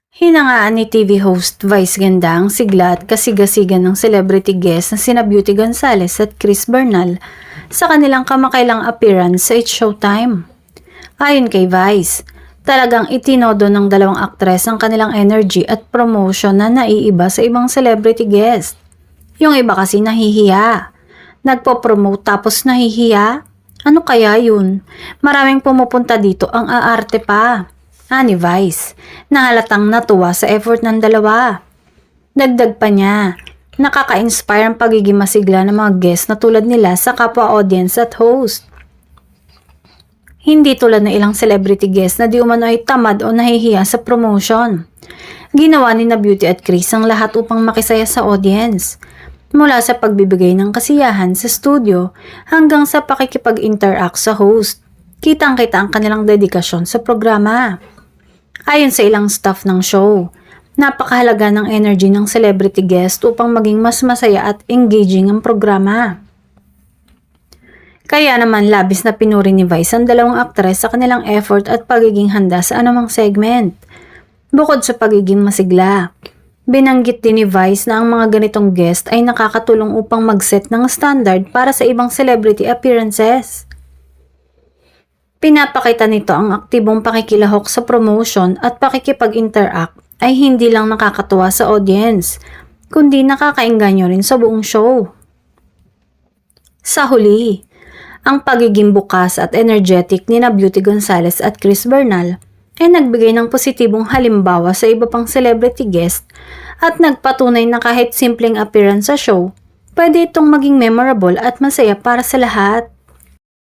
Hinangaan ni TV host Vice Ganda ang sigla at kasigasigan ng celebrity guest na sina Beauty Gonzales at Chris Bernal sa kanilang kamakailang appearance sa It's Showtime. Ayon kay Vice, talagang itinodo ng dalawang aktres ang kanilang energy at promotion na naiiba sa ibang celebrity guest. Yung iba kasi nahihiya. Nagpo-promote tapos nahihiya? Ano kaya yun? Maraming pumupunta dito ang aarte pa. Ani Vice, na halatang natuwa sa effort ng dalawa. Dagdag pa niya, nakaka-inspire ang pagiging masigla ng mga guest na tulad nila sa kapwa audience at host. Hindi tulad ng ilang celebrity guest na di umano ay tamad o nahihiya sa promotion. Ginawa ni na Beauty at Chris ang lahat upang makisaya sa audience. Mula sa pagbibigay ng kasiyahan sa studio hanggang sa pakikipag-interact sa host. Kitang-kita ang kanilang dedikasyon sa programa. Ayon sa ilang staff ng show, napakahalaga ng energy ng celebrity guest upang maging mas masaya at engaging ang programa. Kaya naman labis na pinuri ni Vice ang dalawang aktres sa kanilang effort at pagiging handa sa anumang segment. Bukod sa pagiging masigla, binanggit din ni Vice na ang mga ganitong guest ay nakakatulong upang mag-set ng standard para sa ibang celebrity appearances. Pinapakita nito ang aktibong pakikilahok sa promotion at pakikipag-interact ay hindi lang nakakatuwa sa audience, kundi nakakaengganyo rin sa buong show. Sa huli, ang pagiging bukas at energetic ni na Beauty Gonzales at Chris Bernal ay nagbigay ng positibong halimbawa sa iba pang celebrity guest at nagpatunay na kahit simpleng appearance sa show, pwede itong maging memorable at masaya para sa lahat.